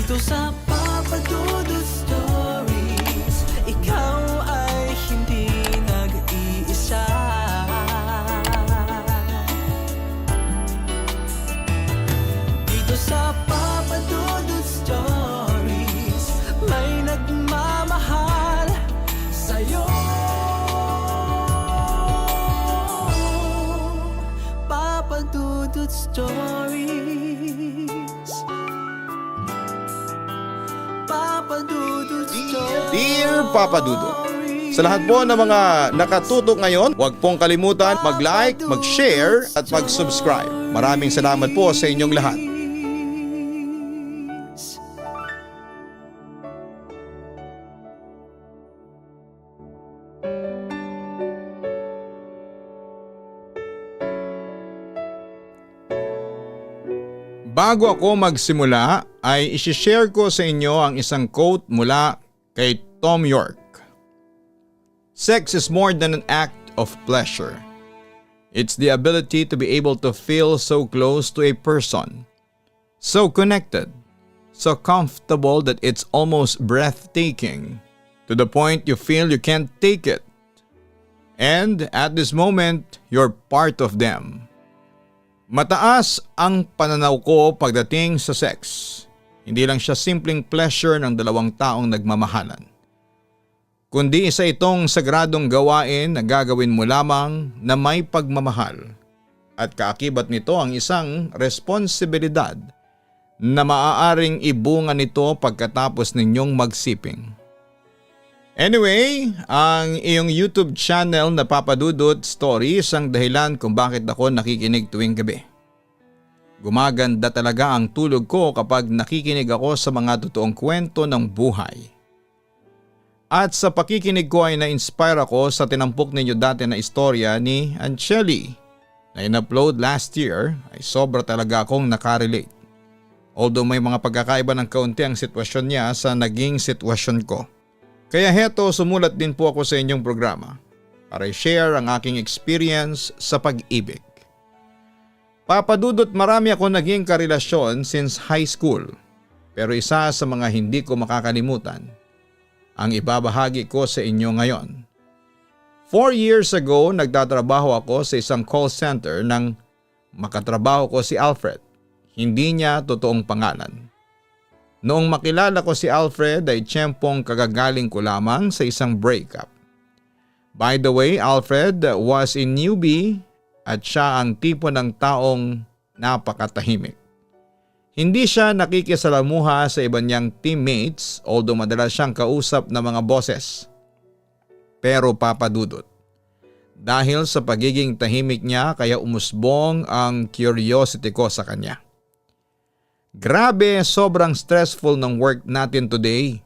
Dito sa Papa Dudut Stories, ikaw ay hindi nag-iisa. Dito sa Papa Dudut Stories, may nagmamahal sa'yo. Papa Dudut Stories, Papa Dudut Stories. Dear Papa Dudut, sa lahat po ng mga nakatutok ngayon, huwag pong kalimutan mag-like, mag-share at mag-subscribe. Maraming salamat po sa inyong lahat. Bago ako magsimula ay isishare ko sa inyo ang isang quote mula kay Tom York. Sex is more than an act of pleasure. It's the ability to be able to feel so close to a person, so connected, so comfortable that it's almost breathtaking, to the point you feel you can't take it. And at this moment, you're part of them. Mataas ang pananaw ko pagdating sa sex. Hindi lang siya simpleng pleasure ng dalawang taong nagmamahalan, kundi isa itong sagradong gawain na gagawin mo lamang na may pagmamahal, at kaakibat nito ang isang responsibilidad na maaaring ibunga nito pagkatapos ninyong magsiping. Anyway, ang iyong YouTube channel na Papa Dudut Stories ang dahilan kung bakit ako nakikinig tuwing gabi. Gumaganda talaga ang tulog ko kapag nakikinig ako sa mga totoong kwento ng buhay. At sa pakikinig ko ay na-inspire ako sa tinampok ninyo dati na istorya ni Ancheli na in-upload last year. Ay sobra talaga akong nakarelate. Although may mga pagkakaiba ng kaunti ang sitwasyon niya sa naging sitwasyon ko. Kaya heto, sumulat din po ako sa inyong programa para i-share ang aking experience sa pag-ibig. Papa Dudut, marami ako naging karelasyon since high school, pero isa sa mga hindi ko makakalimutan ang ibabahagi ko sa inyo ngayon. 4 years ago, nagtatrabaho ako sa isang call center nang makatrabaho ko si Alfred. Hindi niya totoong pangalan. Noong makilala ko si Alfred ay tiyempong kagagaling ko lamang sa isang breakup. By the way, Alfred was a newbie at siya ang tipo ng taong napakatahimik. Hindi siya nakikisalamuha sa iba niyang teammates, although madalas siyang kausap ng mga bosses. Pero Papa Dudut, dahil sa pagiging tahimik niya kaya umusbong ang curiosity ko sa kanya. Grabe, sobrang stressful ng work natin today.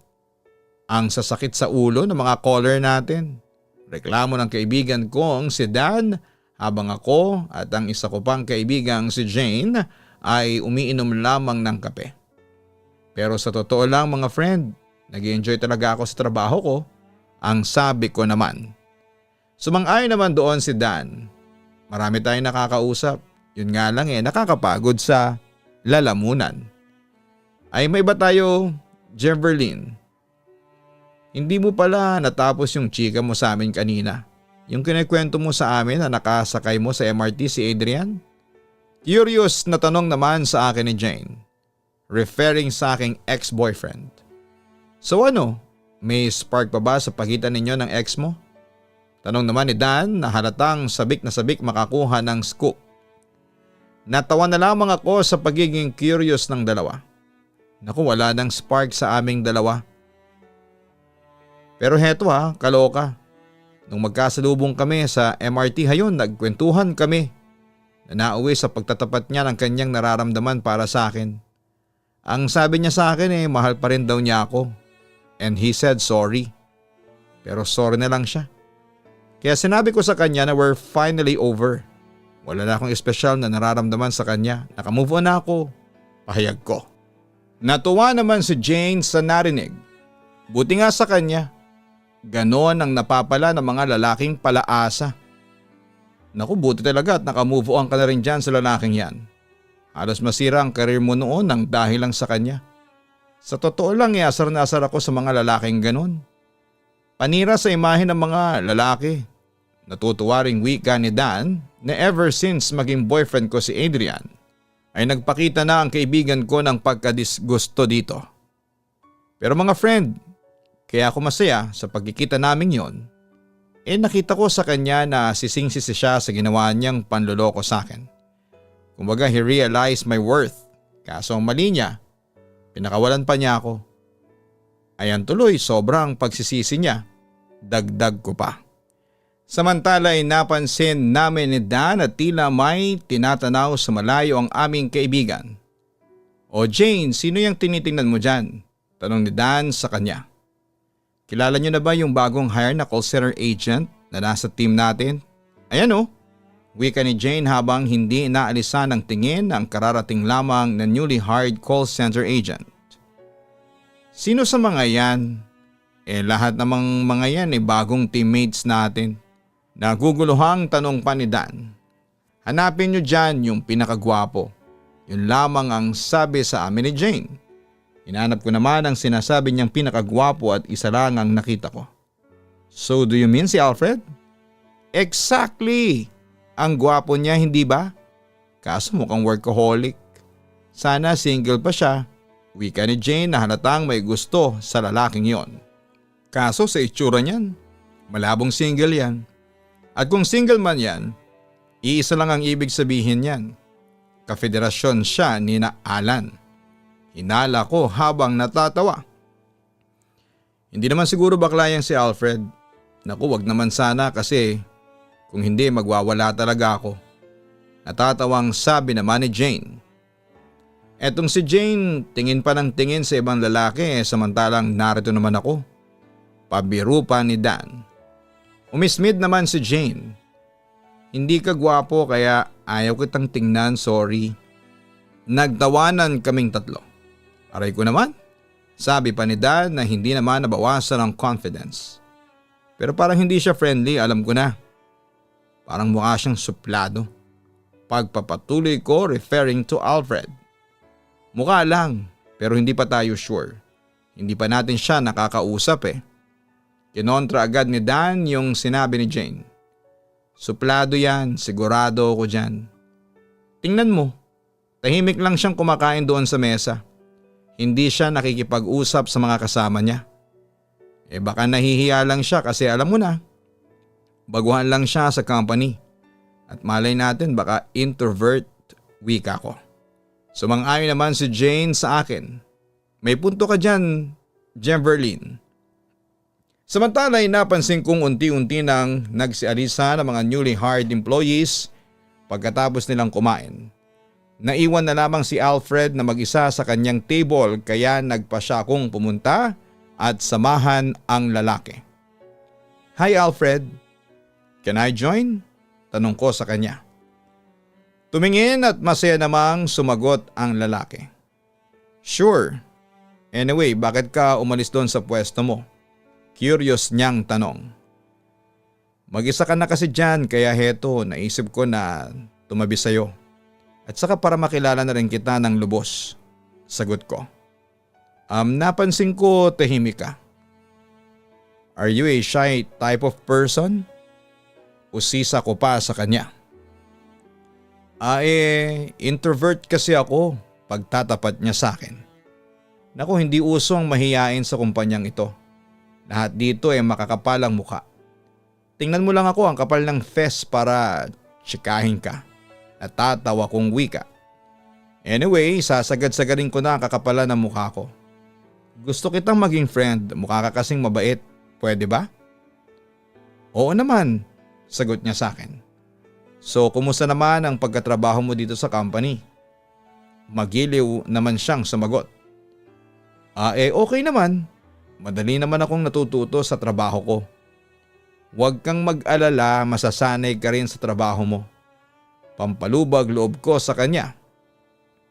Ang sasakit sa ulo ng mga caller natin. Reklamo ng kaibigan kong si Dan habang ako at ang isa ko pang kaibigang si Jane ay umiinom lamang ng kape. Pero sa totoo lang mga friend, nag-enjoy talaga ako sa trabaho ko. Ang sabi ko naman. Sumang-ayon naman doon si Dan. Marami tayong nakakausap. Yun nga lang nakakapagod sa lalamunan. Ay may ba tayo, Jeverlyn? Hindi mo pala natapos yung chika mo sa amin kanina. Yung kinikwento mo sa amin na nakasakay mo sa MRT si Adrian? Curious na tanong naman sa akin ni Jane, referring sa aking ex-boyfriend. So ano, may spark pa ba sa pagitan ninyo ng ex mo? Tanong naman ni Dan na halatang sabik na sabik makakuha ng scoop. Natawa na lamang ako sa pagiging curious ng dalawa. Naku, wala nang spark sa aming dalawa. Pero heto kaloka. Nung magkasalubong kami sa MRT hayon, nagkwentuhan kami na nauwi sa pagtatapat niya ng kanyang nararamdaman para sa akin. Ang sabi niya sa akin mahal pa rin daw niya ako. And he said sorry. Pero sorry na lang siya. Kaya sinabi ko sa kanya na we're finally over. Wala na akong espesyal na nararamdaman sa kanya. Nakamove on na ako. Pahayag ko. Natuwa naman si Jane sa narinig. Buti nga sa kanya. Ganon ang napapala ng mga lalaking palaasa. Naku, buti talaga at nakamove on ka na rin dyan sa lalaking yan. Halos masira ang karir mo noon nang dahil lang sa kanya. Sa totoo lang asar na asar ako sa mga lalaking ganun. Panira sa imahe ng mga lalaki. Natutuwa ring wika ni Dan na ever since maging boyfriend ko si Adrian ay nagpakita na ang kaibigan ko ng pagkadisgusto dito. Pero mga friend, kaya ako masaya sa pagkikita naming yon, nakita ko sa kanya na sisingsisi siya sa ginawa niyang panloloko sa akin. Kumbaga he realized my worth, kaso ang mali niya, pinakawalan pa niya ako. Ayan tuloy, sobrang pagsisisi niya, dagdag ko pa. Samantala ay napansin namin ni Dan at tila may tinatanaw sa malayo ang aming kaibigan. O Jane, sino yung tinitingnan mo dyan? Tanong ni Dan sa kanya. Kilala niyo na ba yung bagong hire na call center agent na nasa team natin? Ayan o, wika ni Jane habang hindi inaalisan ng tingin ang kararating lamang na newly hired call center agent. Sino sa mga yan? Lahat namang mga yan bagong teammates natin. Naguguluhang tanong pa ni Dan. Hanapin niyo dyan yung pinakagwapo. Yun lamang ang sabi sa amin ni Jane. Hinanap ko naman ang sinasabi niyang pinakagwapo at isa lang ang nakita ko. So do you mean si Alfred? Exactly! Ang gwapo niya, hindi ba? Kaso mukhang workaholic. Sana single pa siya. Wika ni Jane na halatang may gusto sa lalaking yon. Kaso sa itsura niyan, malabong single yan. At kung single man yan, iisa lang ang ibig sabihin yan. Kafederasyon siya ni na Alan. Hinala ko habang natatawa. Hindi naman siguro bakla yan si Alfred. Naku, wag naman sana kasi kung hindi magwawala talaga ako. Natatawang sabi naman ni Jane. Etong si Jane tingin pa ng tingin sa ibang lalaki samantalang narito naman ako. Pabiro pa ni Dan. Umismid naman si Jane. Hindi ka gwapo kaya ayaw kitang tingnan, sorry. Nagtawanan kaming tatlo. Aray ko naman. Sabi pa ni Dan na hindi naman nabawasan ang confidence. Pero parang hindi siya friendly, alam ko na. Parang mukha siyang suplado. Pagpapatuloy ko referring to Alfred. Mukha lang pero hindi pa tayo sure. Hindi pa natin siya nakakausap Kinontra agad ni Dan yung sinabi ni Jane. Suplado yan, sigurado ako dyan. Tingnan mo, tahimik lang siyang kumakain doon sa mesa. Hindi siya nakikipag-usap sa mga kasama niya. Baka nahihiya lang siya kasi alam mo na, baguhan lang siya sa company. At malay natin baka introvert, wika ko. Sumang-ayon naman si Jane sa akin. May punto ka dyan, Jemverlyn. Samantala ay napansin kong unti-unti nang nagsialisa ng mga newly hired employees pagkatapos nilang kumain. Naiwan na lamang si Alfred na mag-isa sa kanyang table kaya nagpa siya akong pumunta at samahan ang lalaki. Hi Alfred, can I join? Tanong ko sa kanya. Tumingin at masaya namang sumagot ang lalaki. Sure. Anyway, bakit ka umalis doon sa pwesto mo? Curious niyang tanong. Mag-isa ka na kasi dyan kaya heto naisip ko na tumabi sa'yo. At saka para makilala na rin kita ng lubos. Sagot ko. Napansin ko tahimik ka. Are you a shy type of person? Usisa ko pa sa kanya. Introvert kasi ako pagtatapat niya sa akin. Naku, hindi uso ang mahiyain sa kumpanyang ito. Lahat dito makakapalang muka. Tingnan mo lang ako ang kapal ng fes para tsikahin ka. Natatawa kong wika. Anyway, sasagad-sagadin ko na ang kakapalan ng mukha ko. Gusto kitang maging friend, mukha ka kasing mabait. Pwede ba? Oo naman, sagot niya sa akin. So, kumusta naman ang pagkatrabaho mo dito sa company? Magiliw naman siyang sumagot. Okay naman. Madali naman akong natututo sa trabaho ko. Huwag kang mag-alala, masasanay ka rin sa trabaho mo. Pampalubag loob ko sa kanya.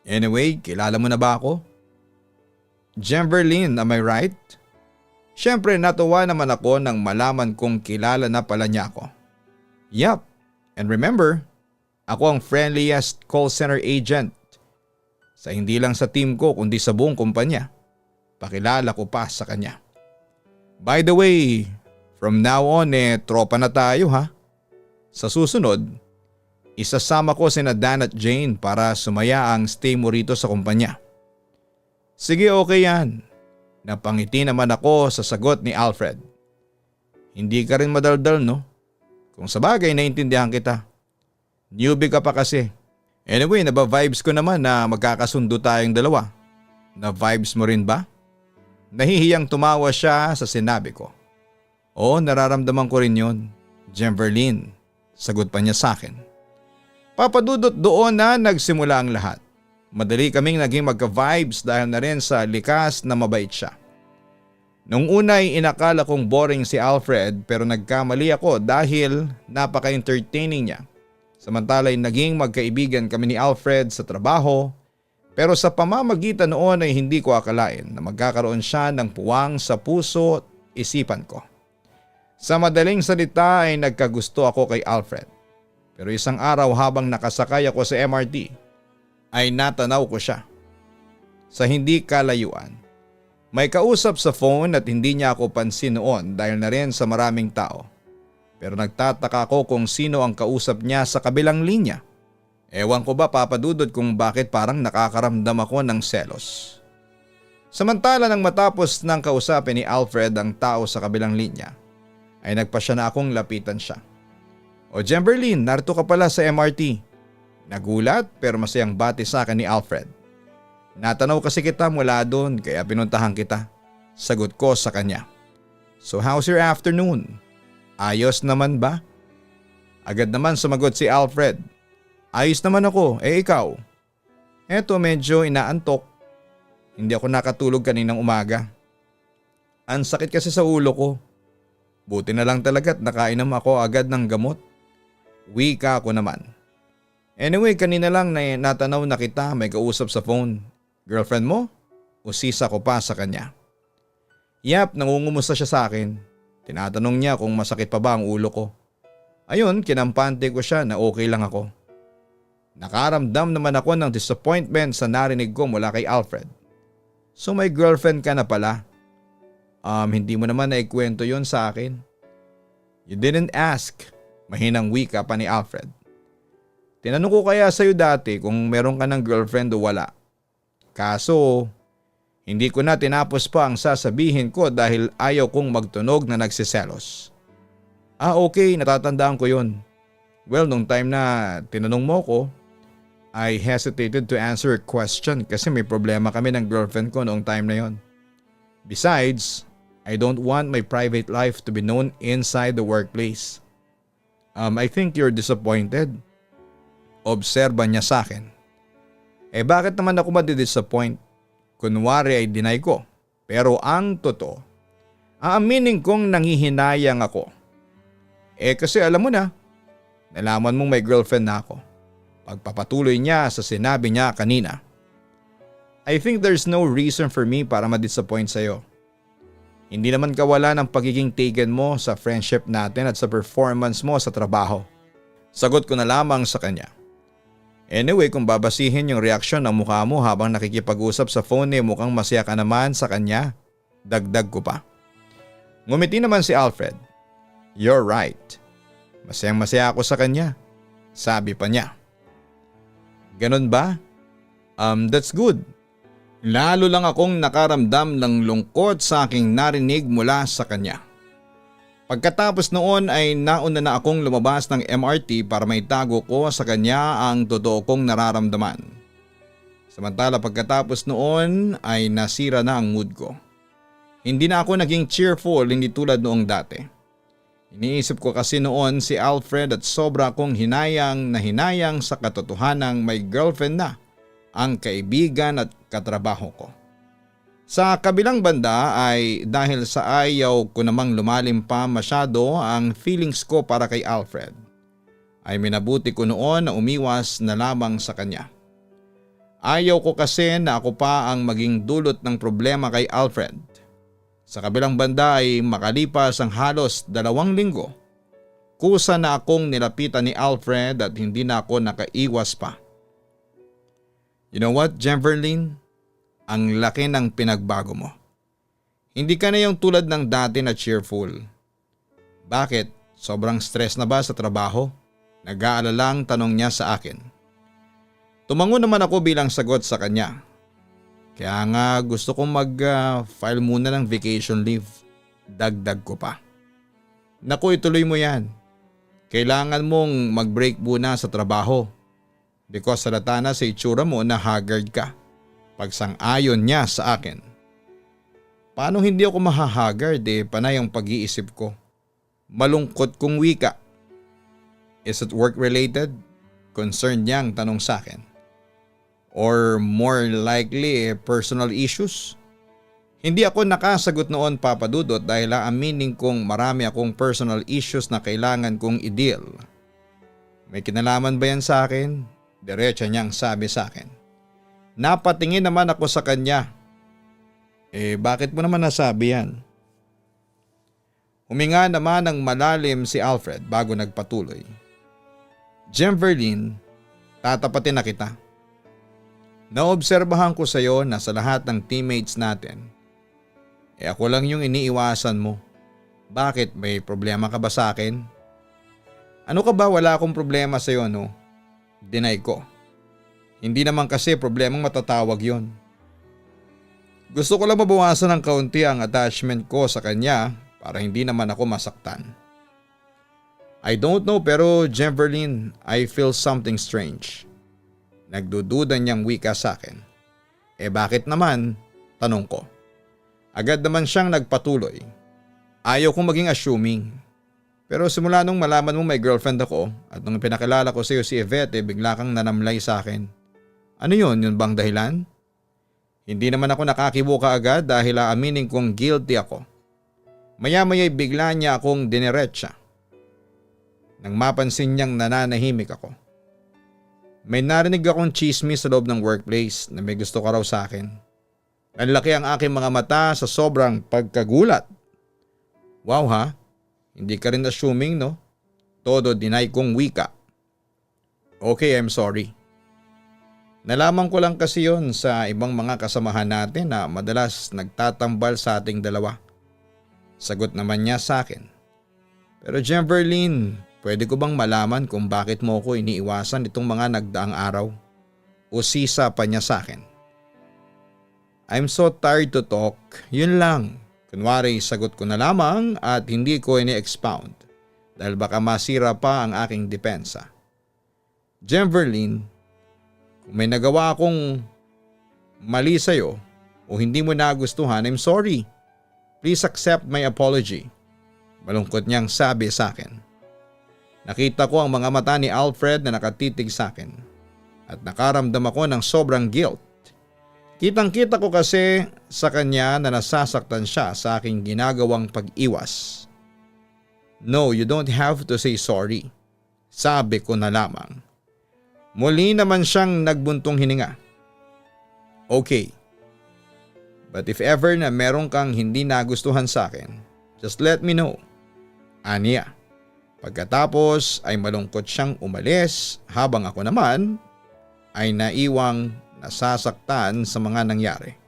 Anyway, kilala mo na ba ako? Jemverlyn, am I right? Siyempre natuwa naman ako nang malaman kong kilala na pala niya ako. Yup, and remember, ako ang friendliest call center agent. Sa hindi lang sa team ko kundi sa buong kumpanya. pakilala ko pa sa kanya. By the way, from now on tropa na tayo ha. Sa susunod, isasama ko sina Dan at Jane para sumaya ang stay mo rito sa kumpanya. Sige, okay yan. Napangiti naman ako sa sagot ni Alfred. Hindi ka rin madaldal no? Kung sabagay naintindihan kita. Newbie ka pa kasi. Anyway, naba-vibes ko naman na magkakasundo tayong dalawa. Na-vibes mo rin ba? Nahihiyang tumawa siya sa sinabi ko. Oo, nararamdaman ko rin yun. Jemverlyn, sagot pa niya sa akin. Papadudot doon na nagsimula ang lahat. Madali kaming naging magka-vibes dahil na rin sa likas na mabait siya. Nung una'y inakala kong boring si Alfred pero nagkamali ako dahil napaka-entertaining niya. Samantala'y naging magkaibigan kami ni Alfred sa trabaho pero sa pamamagitan noon ay hindi ko akalain na magkakaroon siya ng puwang sa puso at isipan ko. Sa madaling salita ay nagkagusto ako kay Alfred. Pero isang araw habang nakasakay ako sa MRT ay natanaw ko siya. Sa hindi kalayuan. May kausap sa phone at hindi niya ako pansin noon dahil na rin sa maraming tao. Pero nagtataka ako kung sino ang kausap niya sa kabilang linya. Ewan ko ba papadudod kung bakit parang nakakaramdam ako ng selos. Samantala nang matapos ng kausapin ni Alfred ang tao sa kabilang linya, ay nagpa siya na akong lapitan siya. O Jemverlyn, narito ka pala sa MRT. Nagulat pero masayang bati sa akin ni Alfred. Natanaw kasi kita mula doon kaya pinuntahan kita. Sagot ko sa kanya. So how's your afternoon? Ayos naman ba? Agad naman sumagot si Alfred. Ayos naman ako, ikaw? Eto medyo inaantok. Hindi ako nakatulog kaninang umaga. Ang sakit kasi sa ulo ko. Buti na lang talaga't nakainom ako agad ng gamot. Wika ko naman. Anyway, kanina lang na natanaw na kita may kausap sa phone. Girlfriend mo? Usisa ko pa sa kanya. Yap, nangungumusta siya sa akin. Tinatanong niya kung masakit pa ba ang ulo ko. Ayun, kinampante ko siya na okay lang ako. Nakaramdam naman ako ng disappointment sa narinig ko mula kay Alfred. So may girlfriend ka na pala? Hindi mo naman naikwento yon sa akin. You didn't ask. Mahinang wika pa ni Alfred. Tinanong ko kaya sa'yo dati kung meron ka ng girlfriend o wala. Kaso, hindi ko na tinapos pa ang sasabihin ko dahil ayaw kong magtunog na nagsiselos. Okay, natatandaan ko yun. Well, nung time na tinanong mo ko, I hesitated to answer a question kasi may problema kami ng girlfriend ko noong time na yon. Besides, I don't want my private life to be known inside the workplace. I think you're disappointed. Obserba niya sa akin. Bakit naman ako madidisappoint? Kunwari ay deny ko. Pero ang totoo, aaminin kong nanghihinayang ako. Kasi alam mo na, nalaman mong may girlfriend na ako. Pagpapatuloy niya sa sinabi niya kanina. I think there's no reason for me para ma-disappoint sa'yo. Hindi naman kawala ng pagiging taken mo sa friendship natin at sa performance mo sa trabaho. Sagot ko na lamang sa kanya. Anyway, kung babasihin yung reaksyon ng mukha mo habang nakikipag-usap sa phone mukhang masaya ka naman sa kanya. Dagdag ko pa. Ngumiti naman si Alfred. You're right. Masayang masaya ako sa kanya. Sabi pa niya. Ganon ba? That's good. Lalo lang akong nakaramdam ng lungkot sa aking narinig mula sa kanya. Pagkatapos noon ay nauna na akong lumabas ng MRT para maitago ko sa kanya ang totoo kong nararamdaman. Samantala pagkatapos noon ay nasira na ang mood ko. Hindi na ako naging cheerful hindi tulad noong dati. Iniisip ko kasi noon si Alfred at sobra akong hinayang sa katotohanang may girlfriend na ang kaibigan at katrabaho ko. Sa kabilang banda ay dahil sa ayaw ko namang lumalim pa masyado ang feelings ko para kay Alfred, ay minabuti ko noon na umiwas na lamang sa kanya. Ayaw ko kasi na ako pa ang maging dulot ng problema kay Alfred. Sa kabilang banda ay makalipas ang halos 2 linggo, kusa na akong nilapitan ni Alfred at hindi na ako nakaiwas pa. You know what, Jemverlyn? Ang laki ng pinagbago mo. Hindi ka na yung tulad ng dati na cheerful. Bakit? Sobrang stress na ba sa trabaho? Nag-aalalang tanong niya sa akin. Tumango naman ako bilang sagot sa kanya. Kaya nga gusto kong mag-file muna ng vacation leave. Dagdag ko pa. Naku, ituloy mo yan. Kailangan mong mag-break muna sa trabaho. Because salata na sa itsura mo na haggard ka. Pagsang-ayon niya sa akin. Paano hindi ako mahahagard panay ang pag-iisip ko. Malungkot kong wika. Is it work-related? Concerned niyang tanong sa akin. Or more likely personal issues? Hindi ako nakasagot noon, Papa Dudut, dahil aaminin kong marami akong personal issues na kailangan kong i-deal. May kinalaman ba yan sa akin? Diretso niyang sabi sa akin. Napatingin naman ako sa kanya. Bakit mo naman nasabi yan? Huminga naman ng malalim si Alfred bago nagpatuloy. Jemverlyn, tatapatin na kita. Naobserbahan ko sa iyo na sa lahat ng teammates natin, ako lang yung iniiwasan mo. Bakit? May problema ka ba sa akin? Ano ka ba? Wala akong problema sa iyo, no? Deny ko. Hindi naman kasi problemang matatawag yon. Gusto ko lang mabawasan ng kaunti ang attachment ko sa kanya para hindi naman ako masaktan. I don't know pero Jemverlyn, I feel something strange. Nagdududa niyang wika sa akin. Bakit naman? Tanong ko. Agad naman siyang nagpatuloy. Ayaw kong maging assuming. Pero simula nung malaman mo may girlfriend ako at nung pinakilala ko sa iyo si Yvette bigla kang nanamlay sa akin. Ano yun? Yun bang dahilan? Hindi naman ako nakakibuka agad dahil aaminin kong guilty ako. Maya-maya'y bigla niya akong dineretsa. Nang mapansin niyang nananahimik ako. May narinig akong chismis sa loob ng workplace na may gusto ka raw sa akin. Nanlaki ang aking mga mata sa sobrang pagkagulat. Wow ha? Hindi ka rin assuming, no? Todo deny kong wika. Okay, I'm sorry. Nalaman ko lang kasi yon sa ibang mga kasamahan natin na madalas nagtatambal sa ating dalawa. Sagot naman niya sa akin. Pero Jemverlyn, pwede ko bang malaman kung bakit mo ko iniiwasan itong mga nagdaang araw? O sisa pa niya sa akin. I'm so tired to talk, yun lang. Kunwari sagot ko na lamang at hindi ko ini-expound dahil baka masira pa ang aking depensa. Jemverlyn, kung may nagawa akong mali sa'yo o hindi mo nagustuhan, I'm sorry. Please accept my apology. Malungkot niyang sabi sa akin. Nakita ko ang mga mata ni Alfred na nakatitig sa akin at nakaramdam ako ng sobrang guilt. Kitang-kita ko kasi sa kanya na nasasaktan siya sa aking ginagawang pag-iwas. No, you don't have to say sorry. Sabi ko na lamang. Muli naman siyang nagbuntong hininga. Okay. But if ever na meron kang hindi nagustuhan sa akin, just let me know. Aniya. Pagkatapos ay malungkot siyang umalis habang ako naman ay naiwang nasasaktan sa mga nangyari.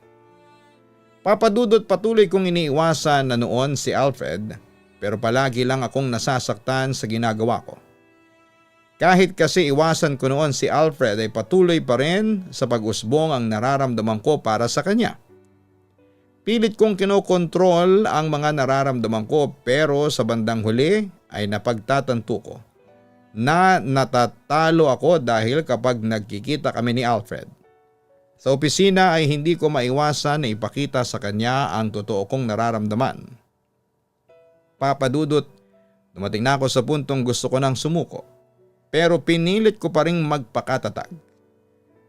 Papadudot patuloy kong iniiwasan na noon si Alfred pero palagi lang akong nasasaktan sa ginagawa ko. Kahit kasi iwasan ko noon si Alfred ay patuloy pa rin sa pag-usbong ang nararamdaman ko para sa kanya. Pilit kong kinokontrol ang mga nararamdaman ko pero sa bandang huli ay napagtatanto ko na natatalo ako dahil kapag nagkikita kami ni Alfred. Sa opisina ay hindi ko maiwasan na ipakita sa kanya ang totoo kong nararamdaman. Papadudot, dumating na ako sa puntong gusto ko nang sumuko. Pero pinilit ko pa ring magpakatatag.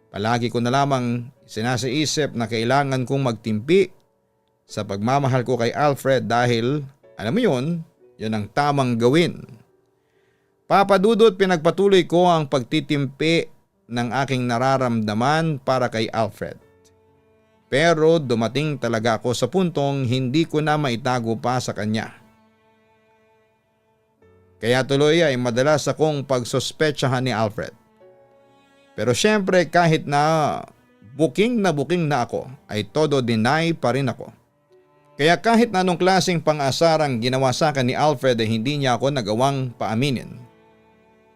Palagi ko na lamang sinasiisip na kailangan kong magtimpi sa pagmamahal ko kay Alfred dahil, alam mo yun ang tamang gawin. Papadudot, pinagpatuloy ko ang pagtitimpi ng aking nararamdaman para kay Alfred. Pero dumating talaga ako sa puntong hindi ko na maitago pa sa kanya. Kaya tuloy ay madalas akong pagsospetsahan ni Alfred. Pero syempre kahit na buking na ako ay todo deny pa rin ako. Kaya kahit na anong klaseng pang-asar ang ginawa sa akin ni Alfred ay hindi niya ako nagawang paaminin.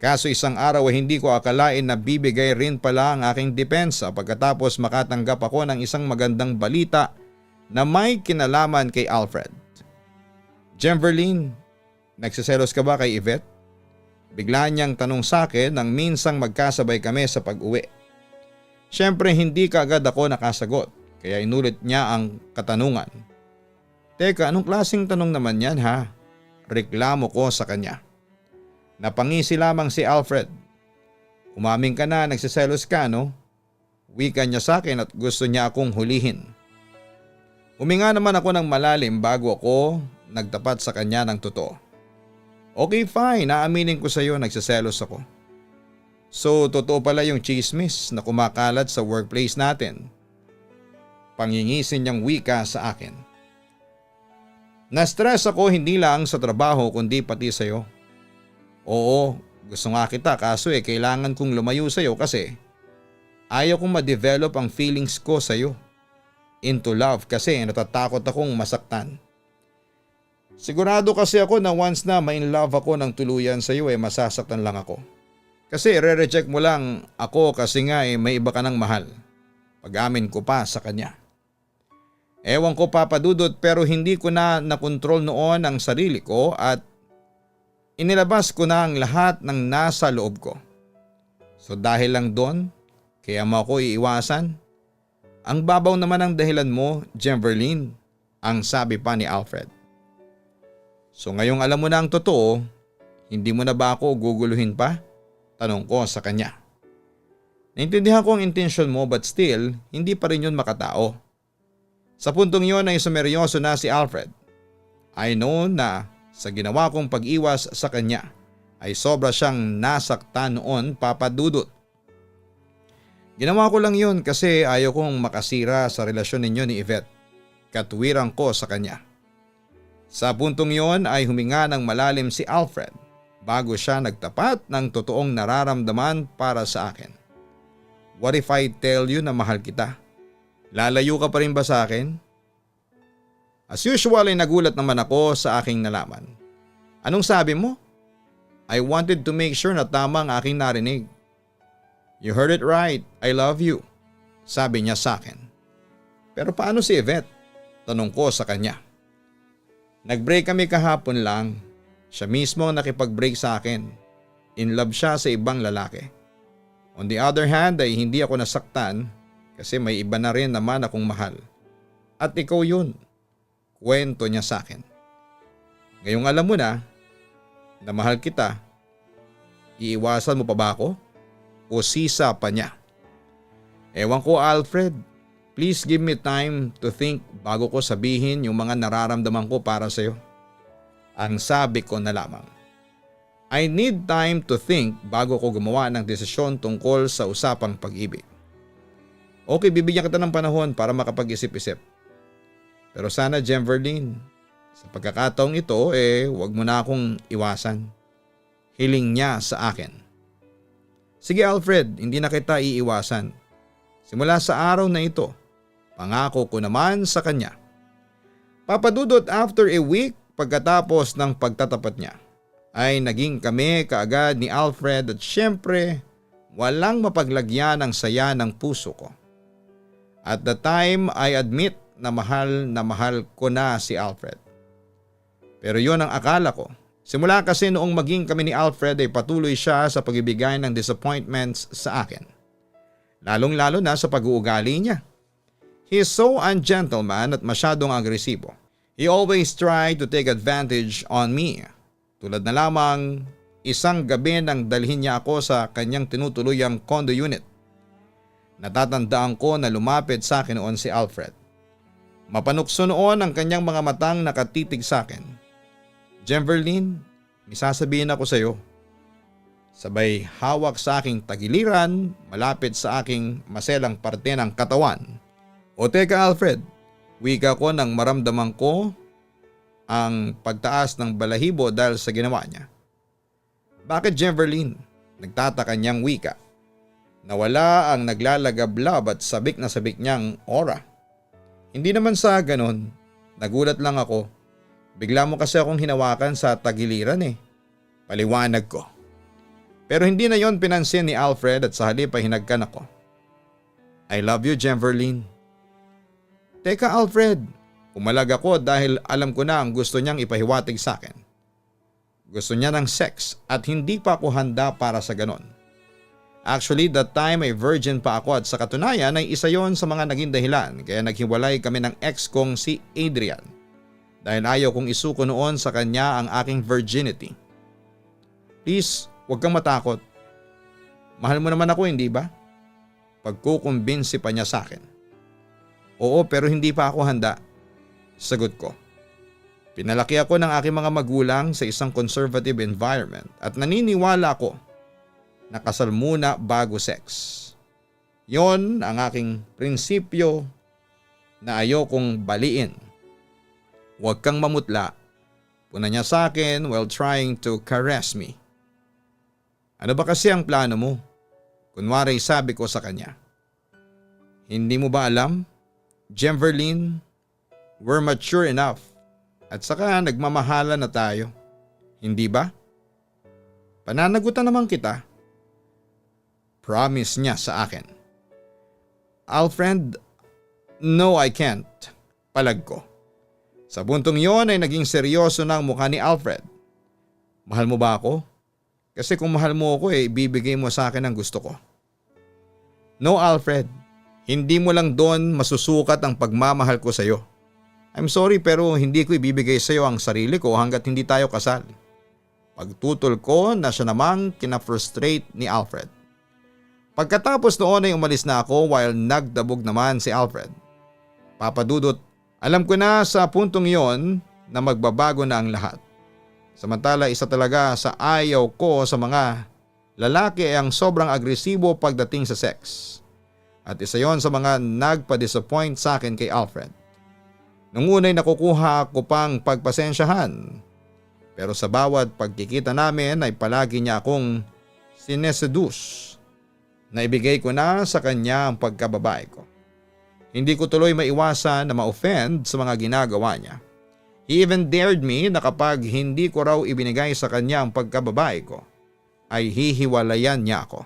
Kaso isang araw ay hindi ko akalain na bibigay rin pala ang aking depensa pagkatapos makatanggap ako ng isang magandang balita na may kinalaman kay Alfred. Jemverlyn, nagsiselos ka ba kay Yvette? Bigla niyang tanong sa akin nang minsang magkasabay kami sa pag-uwi. Siyempre hindi kaagad ako nakasagot kaya inulit niya ang katanungan. Teka, anong klaseng tanong naman yan ha? Reklamo ko sa kanya. Napangisi lamang si Alfred. Umamin ka na nagsiselos ka no? Wika niya sa akin at gusto niya akong hulihin. Huminga naman ako ng malalim bago ako nagtapat sa kanya ng totoo. Okay fine, naaminin ko sa iyo nagsiselos ako. So totoo pala yung chismis na kumakalat sa workplace natin. Pangingisin niyang wika sa akin. Na-stress ako hindi lang sa trabaho kundi pati sa iyo. Oo, gusto nga kita kaso kailangan kong lumayo sa iyo kasi ayaw kong ma-develop ang feelings ko sa iyo. Into love kasi natatakot akong masaktan. Sigurado kasi ako na once na ma-in love ako ng tuluyan sa iyo masasaktan lang ako. Kasi re-reject mo lang ako kasi nga may iba ka ng mahal. Pag-amin ko pa sa kanya. Ewan ko papadudot pero hindi ko na nakontrol noon ang sarili ko at inilabas ko na ang lahat ng nasa loob ko. So dahil lang doon, kaya mo ako iiwasan? Ang babaw naman ang dahilan mo, Jemverlyn, ang sabi pa ni Alfred. So ngayong alam mo na ang totoo, hindi mo na ba ako guguluhin pa? Tanong ko sa kanya. Naintindihan ko ang intensyon mo but still, hindi pa rin yun makatao. Sa puntong yun ay sumeryoso na si Alfred. I know na sa ginawa kong pag-iwas sa kanya ay sobra siyang nasaktan noon papadudot. Ginawa ko lang yun kasi ayaw kong makasira sa relasyon ninyo ni Yvette. Katwiran ko sa kanya. Sa puntong yon ay huminga ng malalim si Alfred bago siya nagtapat ng totoong nararamdaman para sa akin. What if I tell you na mahal kita? Lalayo ka pa rin ba sa akin? As usual ay nagulat naman ako sa aking nalaman. Anong sabi mo? I wanted to make sure na tama ang aking narinig. You heard it right, I love you, sabi niya sa akin. Pero paano si Yvette? Tanong ko sa kanya. Nag-break kami kahapon lang. Siya mismo ang nakipag-break sa akin. In love siya sa ibang lalaki. On the other hand ay hindi ako nasaktan kasi may iba na rin naman akong mahal. At ikaw yun. Kwento niya sa akin. Ngayong alam mo na mahal kita, iiwasan mo pa ba ako? O sisa pa niya? Ewan ko Alfred. Please give me time to think bago ko sabihin yung mga nararamdaman ko para sa iyo. Ang sabi ko na lamang. I need time to think bago ko gumawa ng desisyon tungkol sa usapang pag-ibig. Okay, bibigyan kita ng panahon para makapag-isip-isip. Pero sana Jemverlyn, sa pagkakataong ito wag mo na akong iwasan. Hiling niya sa akin. Sige Alfred, hindi na kita iiwasan. Simula sa araw na ito, pangako ko naman sa kanya. Papadudot after a week pagkatapos ng pagtatapat niya, ay naging kami kaagad ni Alfred at syempre walang mapaglagyan ng saya ng puso ko. At the time I admit na mahal ko na si Alfred. Pero yun ang akala ko. Simula kasi noong maging kami ni Alfred ay patuloy siya sa pagbibigay ng disappointments sa akin. Lalong-lalo na sa pag-uugali niya. He is so ungentleman at masyadong agresibo. He always tried to take advantage on me. Tulad na lamang isang gabi nang dalhin niya ako sa kanyang tinutuluyang condo unit. Natatandaan ko na lumapit sa akin noon si Alfred. Mapanukso noon ang kanyang mga matang nakatitig sa akin. Jemverlyn, may sasabihin ako sa iyo. Sabay hawak sa aking tagiliran malapit sa aking maselang parte ng katawan. O teka Alfred, wika ko nang maramdaman ko ang pagtaas ng balahibo dahil sa ginawa niya. Bakit Jemverlyn? Nagtataka niyang wika. Nawala ang naglalagablab at sabik na sabik niyang aura. Hindi naman sa ganon. Nagulat lang ako. Bigla mo kasi akong hinawakan sa tagiliran eh. Paliwanag ko. Pero hindi na yon pinansin ni Alfred at sa halip ay hinagkan ako. I love you, Jemverlyn. Teka Alfred, umalag ako dahil alam ko na ang gusto niyang ipahiwatig sa akin. Gusto niya ng sex at hindi pa ako handa para sa ganon. Actually, that time ay virgin pa ako at sa katunayan ay isa yon sa mga naging dahilan kaya naghiwalay kami ng ex kong si Adrian. Dahil ayaw kong isuko noon sa kanya ang aking virginity. Please, huwag kang matakot. Mahal mo naman ako, hindi ba? Pagkukumbinsi pa niya sa akin. Oo, pero hindi pa ako handa. Sagot ko. Pinalaki ako ng aking mga magulang sa isang conservative environment at naniniwala ako na kasal muna bago sex. Yon ang aking prinsipyo na ayokong baliin. Huwag kang mamutla. Puna niya sa akin while trying to caress me. Ano ba kasi ang plano mo? Kunwari sabi ko sa kanya. Hindi mo ba alam? Jemverlyn, we're mature enough. At saka nagmamahala na tayo. Hindi ba? Pananagutan naman kita. Promise niya sa akin. Alfred, no I can't. Palag ko. Sa puntong yon ay naging seryoso na ang mukha ni Alfred. Mahal mo ba ako? Kasi kung mahal mo ako ibibigay mo sa akin ang gusto ko. No Alfred, hindi mo lang doon masusukat ang pagmamahal ko sa iyo. I'm sorry pero hindi ko ibibigay sa iyo ang sarili ko hanggat hindi tayo kasal. Pagtutol ko na siya namang kina-frustrate ni Alfred. Pagkatapos noon ay umalis na ako while nagdabog naman si Alfred. Papadudot, alam ko na sa puntong yon na magbabago na ang lahat. Samantala isa talaga sa ayaw ko sa mga lalaki ay ang sobrang agresibo pagdating sa sex. At isa yon sa mga nagpa-disappoint sa akin kay Alfred. Nung unay nakukuha ko pang pagpasensyahan. Pero sa bawat pagkikita namin ay palagi niya akong sineseduce. Naibigay ko na sa kanya ang pagkababae ko. Hindi ko tuloy maiwasan na ma-offend sa mga ginagawa niya. He even dared me na kapag hindi ko raw ibinigay sa kanya ang pagkababae ko, ay hihiwalayan niya ako.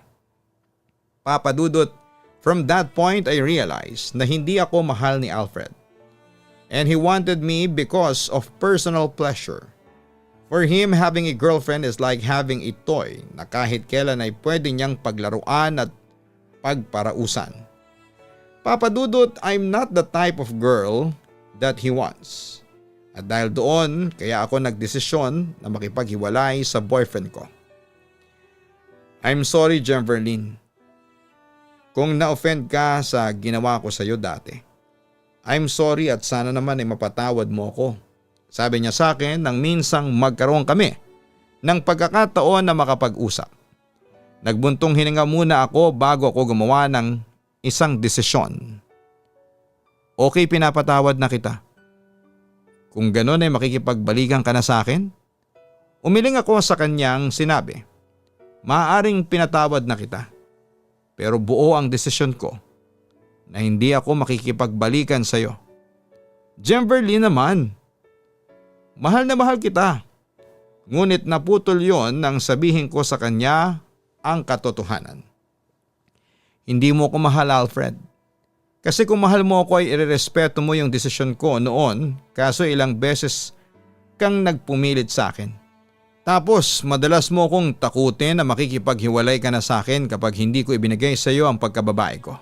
Papadudot, from that point I realized na hindi ako mahal ni Alfred. And he wanted me because of personal pleasure. For him, having a girlfriend is like having a toy na kahit kailan ay pwede niyang paglaruan at pagparausan. Papadudot, I'm not the type of girl that he wants. At dahil doon, kaya ako nagdesisyon na makipaghiwalay sa boyfriend ko. I'm sorry, Jemverlyn. Kung na-offend ka sa ginawa ko sa iyo dati. I'm sorry at sana naman ay mapatawad mo ako. Sabi niya sa akin nang minsang magkaroon kami ng pagkakataon na makapag-usap. Nagbuntong hininga muna ako bago ako gumawa ng isang desisyon. Okay, pinapatawad na kita. Kung gano'n ay makikipagbalikan ka na sa akin? Umiling ako sa kanyang sinabi. Maaaring pinatawad na kita. Pero buo ang desisyon ko na hindi ako makikipagbalikan sa iyo. Jemverlyn naman. Mahal na mahal kita. Ngunit naputol yon nang sabihin ko sa kanya ang katotohanan. Hindi mo ko mahal, Alfred. Kasi kung mahal mo ako ay irerespeto mo yung desisyon ko noon kaso ilang beses kang nagpumilit sa akin. Tapos madalas mo kong takutin na makikipaghiwalay ka na sa akin kapag hindi ko ibinigay sa iyo ang pagkababae ko.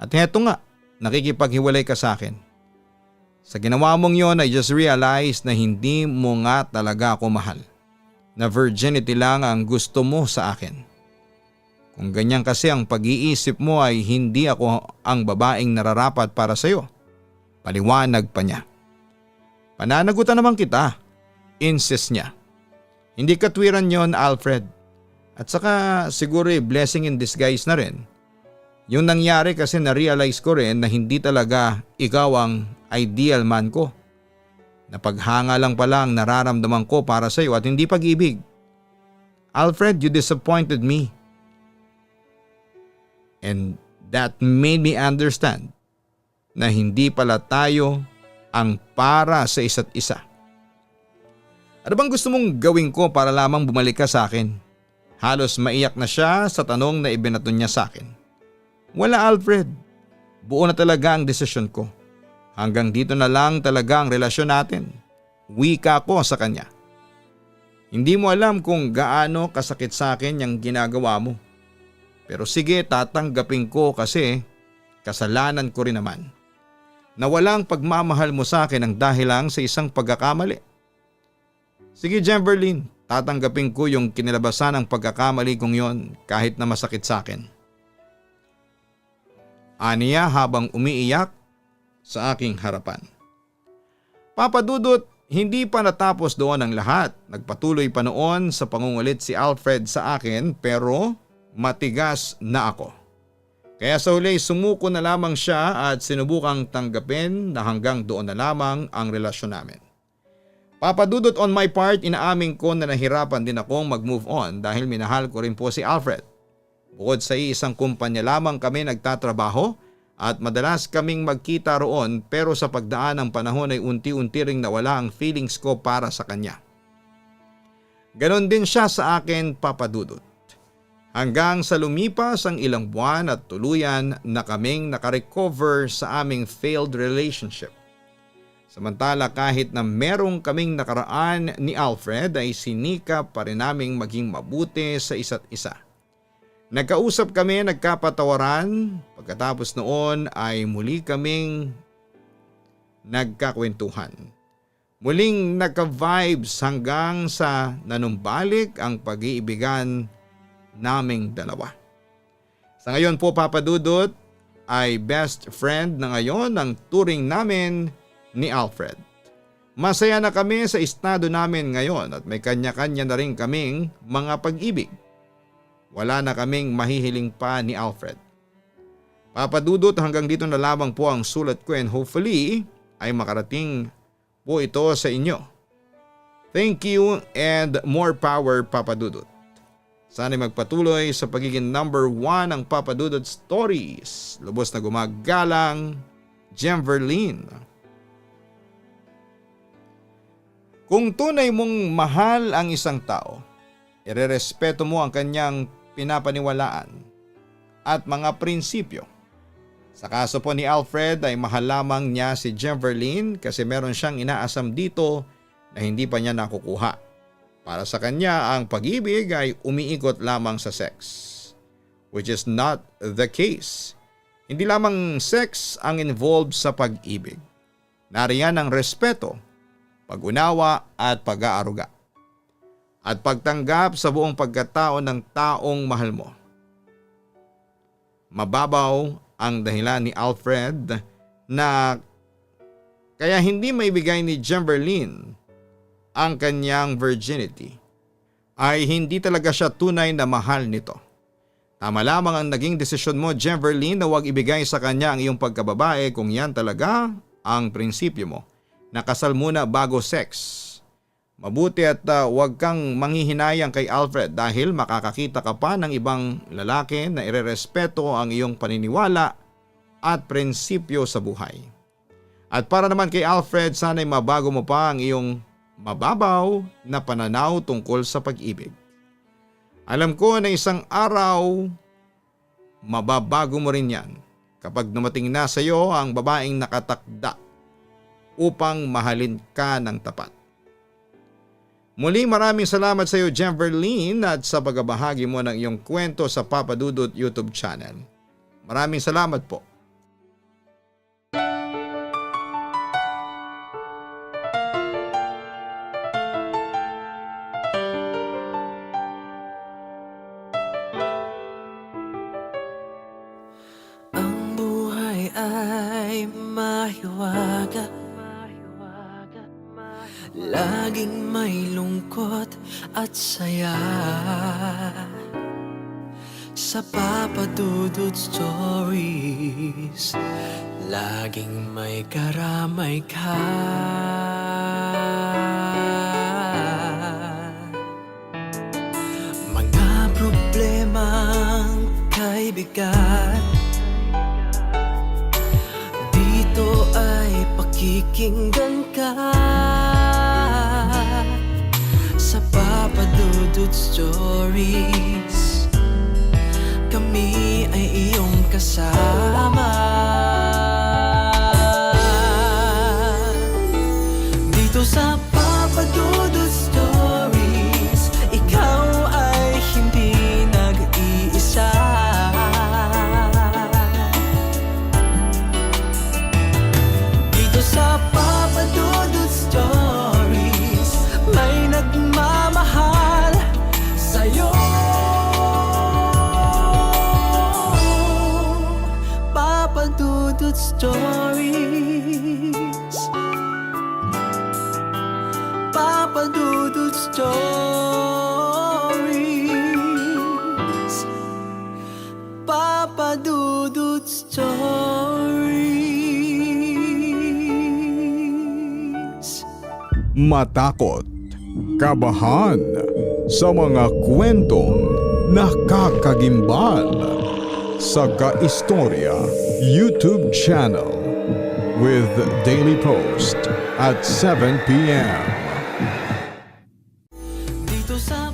At heto nga, nakikipaghiwalay ka sa akin. Sa ginawa mong yon I just realized na hindi mo nga talaga ako mahal. Na virginity lang ang gusto mo sa akin. Kung ganyan kasi ang pag-iisip mo ay hindi ako ang babaeng nararapat para sa iyo. Paliwanag pa niya. Pananagutan naman kita. Insist niya. Hindi katwiran yon, Alfred. At saka siguro blessing in disguise na rin. Yung nangyari kasi na-realize ko rin na hindi talaga ikaw ang ideal man ko. Na paghanga lang pala ang nararamdaman ko para sa iyo at hindi pag-ibig. Alfred, you disappointed me. And that made me understand na hindi pala tayo ang para sa isa't isa. Ano bang gusto mong gawin ko para lamang bumalik ka sa akin? Halos maiyak na siya sa tanong na ibinato niya sa akin. Wala, Alfred. Buo na talaga ang desisyon ko. Hanggang dito na lang talaga ang relasyon natin. Wika ko sa kanya. Hindi mo alam kung gaano kasakit sa akin yung ginagawa mo. Pero sige, tatanggapin ko kasi kasalanan ko rin naman. Na walang pagmamahal mo sa akin ang dahil lang sa isang pagkakamali. Sige, Jemverlyn, tatanggapin ko yung kinilabasan ng pagkakamali kong yon kahit na masakit sa akin. Aniya habang umiiyak sa aking harapan. Papa Dudut, hindi pa natapos doon ang lahat. Nagpatuloy pa noon sa pangungulit si Alfred sa akin pero matigas na ako. Kaya sa huli sumuko na lamang siya at sinubukang tanggapin na hanggang doon na lamang ang relasyon namin. Papa Dudut, on my part, inaamin ko na nahirapan din akong mag-move on dahil minahal ko rin po si Alfred. Bukod sa isang kumpanya lamang kami nagtatrabaho at madalas kaming magkita roon pero sa pagdaan ng panahon ay unti-unti ring nawala ang feelings ko para sa kanya. Ganon din siya sa akin, Papa Dudut. Hanggang sa lumipas ang ilang buwan at tuluyan na kaming nakarecover sa aming failed relationship. Samantala kahit na merong kaming nakaraan ni Alfred ay sinikap pa rin naming maging mabuti sa isa't isa. Nagkausap kami, nagkapatawaran, pagkatapos noon ay muli kaming nagkakwentuhan. Muling nagka-vibes hanggang sa nanumbalik ang pag-iibigan naming dalawa. Sa ngayon po, Papa Dudut, ay best friend na ngayon ang turing namin ni Alfred. Masaya na kami sa estado namin ngayon at may kanya-kanya na rin kaming mga pag-ibig. Wala na kaming mahihiling pa ni Alfred. Papa Dudut, hanggang dito na lamang po ang sulat ko and hopefully ay makarating po ito sa inyo. Thank you and more power, Papa Dudut. Sana'y magpatuloy sa pagiging number 1 ang Papa Dudut Stories. Lubos na gumagalang, Jemverlyn. Kung tunay mong mahal ang isang tao, irerespeto mo ang kanyang pinapaniwalaan at mga prinsipyo. Sa kaso po ni Alfred ay mahal lamang niya si Jemverlyn kasi meron siyang inaasam dito na hindi pa niya nakukuha. Para sa kanya ang pag-ibig ay umiikot lamang sa sex, which is not the case. Hindi lamang sex ang involved sa pag-ibig. Nariyan ang respeto, pag-unawa at pag-aaruga. At pagtanggap sa buong pagkatao ng taong mahal mo. Mababaw ang dahilan ni Alfred na kaya hindi maibigay ni Jemverlyn ang kanyang virginity. Ay hindi talaga siya tunay na mahal nito. Tama lamang ang naging desisyon mo, Jemverlyn, na huwag ibigay sa kanya ang iyong pagkababae kung yan talaga ang prinsipyo mo. Nakasal muna bago sex. Mabuti at huwag kang manghihinayang kay Alfred dahil makakakita ka pa ng ibang lalaki na irerespeto ang iyong paniniwala at prinsipyo sa buhay. At para naman kay Alfred, sana'y mabago mo pa ang iyong mababaw na pananaw tungkol sa pag-ibig. Alam ko na isang araw, mababago mo rin yan kapag dumating na sa iyo ang babaeng nakatakda upang mahalin ka ng tapat. Muli maraming salamat sa iyo, Jemverlyn, at sa pagbabahagi mo ng iyong kwento sa Papa Dudut YouTube channel. Maraming salamat po. Ang buhay ay mahiwaga, laging may lungkot at saya. Sa Papa Dudut Stories, laging may karamay ka. Mga problemang kaibigan, dito ay Pakikinggan ka sa Papa Dudut Stories. Kami ay iyong kasama dito sa Papa Dudut Stories. Ikaw ay hindi nag-iisa. Dito sa Papa Dudut Stories, may nagmamahal sa'yo. Papa Dudut Stories, Papa Dudut Stories, Papa Dudut Stories. Matakot, kabahan sa mga kwentong nakakagimbal sa Kaistorya YouTube channel with daily post at 7 p.m. Dito sa